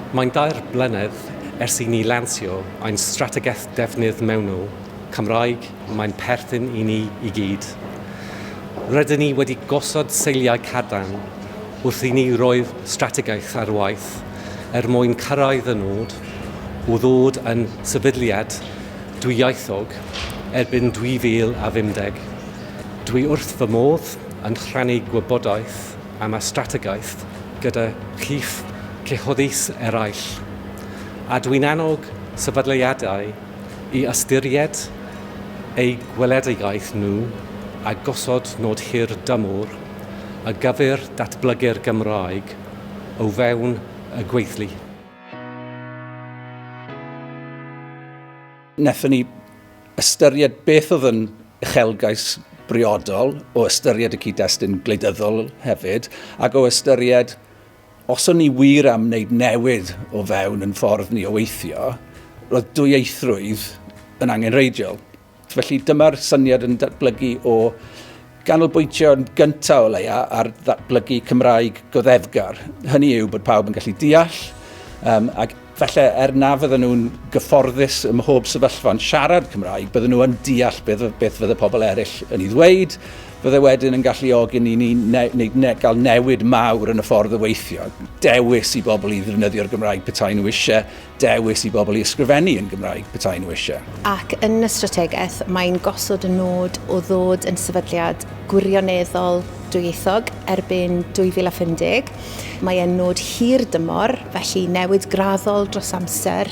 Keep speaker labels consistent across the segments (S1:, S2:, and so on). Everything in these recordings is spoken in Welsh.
S1: Mae'n 2 blynedd ers i ni lansio ein strategaeth defnydd mewnol. Cymraeg, mae'n perthyn i ni i gyd. Rydyn ni wedi gosod seiliau cadarn wrth i ni roi'r strategaeth ar waith mwyn cyrraedd y nod o ddod yn sefydliad dwyieithog erbyn 2050. Dwi wrth fy modd yn rhannu gwybodaeth am y strategaeth gyda chif cyhoeddus eraill. A dwi'n annog sefydliadau i ystyried eu gweledigaeth nhw a gosod nod hir dymor a gyfer datblygu'r Gymraeg o fewn y gweithlu.
S2: Nethon ni ystyried beth oedd yn uchelgais briodol, o ystyried y cyd-destun gwleidyddol hefyd, ac o ystyried os o'n ni wir am wneud newid o fewn yn ffordd ni o weithio, roedd dwyieithrwydd yn angenreidiol. Felly dyma'r syniad yn datblygu o ganolbwyntio yn gyntaf o leia ar ddatblygu Cymraeg goddefgar. Hynny yw bod pawb yn gallu deall, ac falle na fydden nhw'n gyfforddus ym mhob sefyllfa'n siarad Cymraeg, bydden nhw yn deall beth fydde pobl eraill yn ei ddweud, fydde wedyn yn galluogi ni gael newid mawr yn y ffordd o weithio. Dewis i bobl i ddefnyddio'r Gymraeg petai nhw eisiau, dewis i bobl i ysgrifennu yn Gymraeg petai nhw eisiau.
S3: Ac yn y strategaeth, mae'n gosod y nod o ddod yn sefydliad gwirioneddol dwyieithog erbyn 2050. Mae e'n nod hir dymor, felly newid graddol dros amser,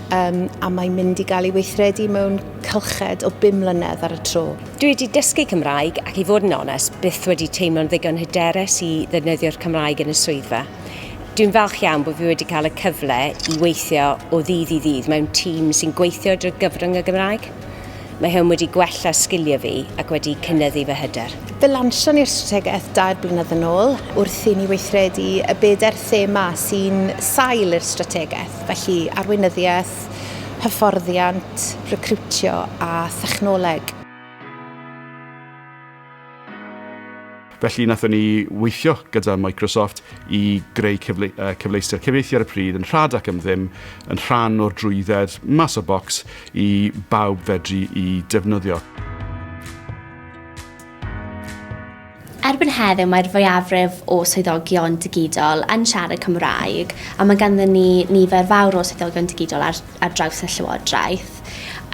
S3: a mae'n mynd i gael ei weithredu mewn cylched o 5 mlynedd ar y tro.
S4: Dwi wedi dysgu Cymraeg ac i fod yn onest, byth wedi teimlo'n ddigon hyderus i ddefnyddio'r Cymraeg yn y swyddfa. Dwi'n falch iawn bod fi wedi cael y cyfle i weithio o ddydd i ddydd mewn tîm sy'n gweithio drwy gyfrwng y Gymraeg. Mae hwn wedi gwella sgiliau fi ac wedi cynyddu fy hyder.
S3: Fe lansion i'r strategaeth 2 blynedd yn ôl wrth i ni weithredu y bedair thema sy'n sail i'r strategaeth, felly arweinyddiaeth, hyfforddiant, recriwtio a thechnoleg.
S5: Felly nathon ni weithio gyda Microsoft i greu cyfleuster cyfieithu ar y pryd yn rhad ac am ddim, yn rhan o'r drwydded mas o'r bocs i bawb fedru i defnyddio.
S6: Erbyn heddiw mae'r fwyafrif o swyddogion digidol yn siarad Cymraeg, a mae ganddyn ni nifer fawr o swyddogion digidol ar draws y Llywodraeth.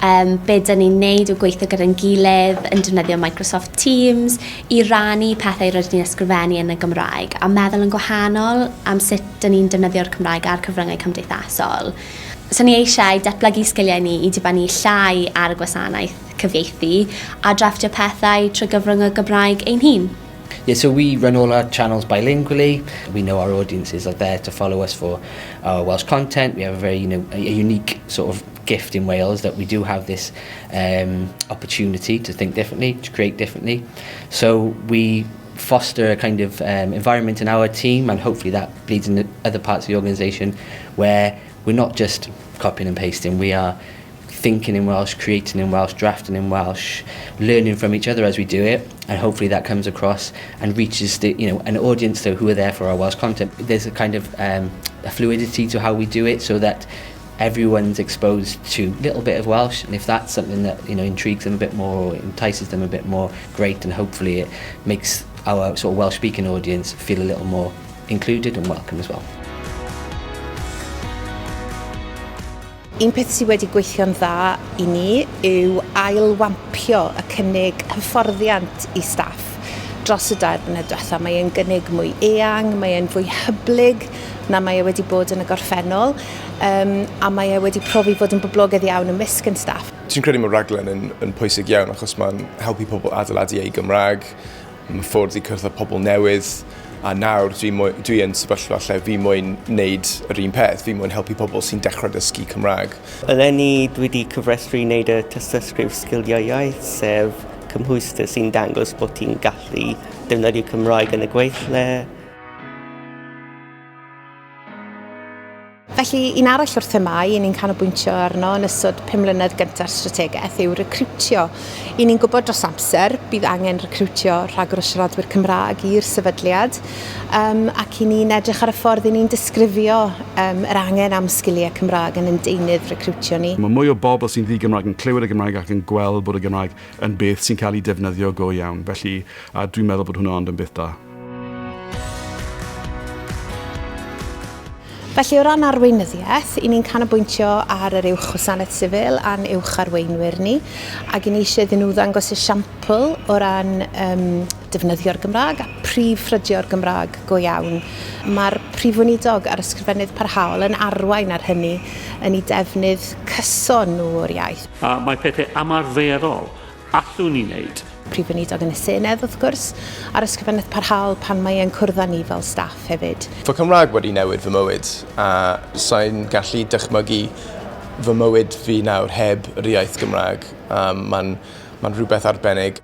S6: Be dyn ni'n neud o gweithio gyda'n gilydd yn defnyddio Microsoft Teams i rannu pethau rydyn ni'n ysgrifennu yn y Gymraeg a meddwl yn gwahanol am sut dyn ni'n defnyddio'r Cymraeg ar cyfryngau cymdeithasol. So ni eisiau datblygu sgiliau ni i dibynnu llai ar y gwasanaeth cyfieithu a drafftio pethau trwy gyfrwng y Gymraeg ein hun.
S7: Yeah, so we run all our channels bilingually. We know our audiences are there to follow us for our Welsh content. We have a very, a unique sort of gift in Wales that we do have this opportunity to think differently, to create differently. So we foster a kind of environment in our team, and hopefully that bleeds into other parts of the organisation where we're not just copying and pasting, we are thinking in Welsh, creating in Welsh, drafting in Welsh, learning from each other as we do it, and hopefully that comes across and reaches the, an audience who are there for our Welsh content. There's a kind of a fluidity to how we do it, so that everyone's exposed to a little bit of Welsh, and if that's something that intrigues them a bit more or entices them a bit more, great, and hopefully it makes our sort of Welsh-speaking audience feel a little more included and welcome as well.
S3: Un peth sydd wedi gweithio'n dda i ni yw ailwampio y cynnig hyfforddiant i staff dros y 2 blynedd diwethaf. Mae e'n gynnig mwy eang, mae e'n fwy hyblyg na mae e wedi bod yn y gorffennol, a mae e wedi profi fod yn boblogaidd iawn ymysg yn staff.
S8: Dwi'n credu mae'r raglen yn pwysig iawn achos mae'n helpu pobl adeiladu eu Gymraeg, mae'n ffordd i cyrraedd pobl newydd, a nawr dwi yn sefyllfa lle fi moyn wneud yr un peth, fi moyn helpu pobl sy'n dechrau dysgu Cymraeg.
S9: Eleni dwi wedi cyfrestru i wneud y tystysgrif sgiliau iaith, sef cymhwyster sy'n dangos bod ti'n gallu defnyddio Cymraeg yn y gweithle.
S3: Felly, un arall wrth themau, ni'n canolbwyntio arno yn ystod 5 mlynedd gyntaf strategaeth yw recriwtio. I ni'n gwybod dros amser bydd angen recriwtio rhagor o siaradwyr Cymraeg i'r sefydliad, ac i ni'n edrych ar y ffordd i ni'n disgrifio yr angen am sgiliau Cymraeg yn deunydd recriwtio ni.
S5: Mae mwy o bobl sy'n ddi-Gymraeg yn clywed y Gymraeg ac yn gweld bod y Gymraeg yn beth sy'n cael ei defnyddio go iawn. Felly, dwi'n meddwl bod hwnna ond yn beth da.
S3: Felly, o ran arweinyddiaeth, i ni'n canolbwyntio ar yr uwch gwasanaeth sifil a'n uwch arweinwyr ni, ac i ni eisiau iddyn nhw ddangos esiampl o ran defnyddio'r Gymraeg a prif ffrydio'r Gymraeg go iawn. Mae'r prif weinidog ar ysgrifennydd parhaol yn arwain ar hynny yn ei defnydd cyson nhw o'r iaith.
S10: Mae pethau ymarferol allwn ni wneud.
S3: Prif weinidog yn y Senedd, wrth gwrs, ar ysgrifennydd parhaol pan mae e'n cwrdd â ni fel staff hefyd.
S8: Fy Cymraeg wedi newid fy mywyd, a sa'n gallu dychmygu fy mywyd fi nawr heb yr iaith Gymraeg. Mae'n rhywbeth arbennig.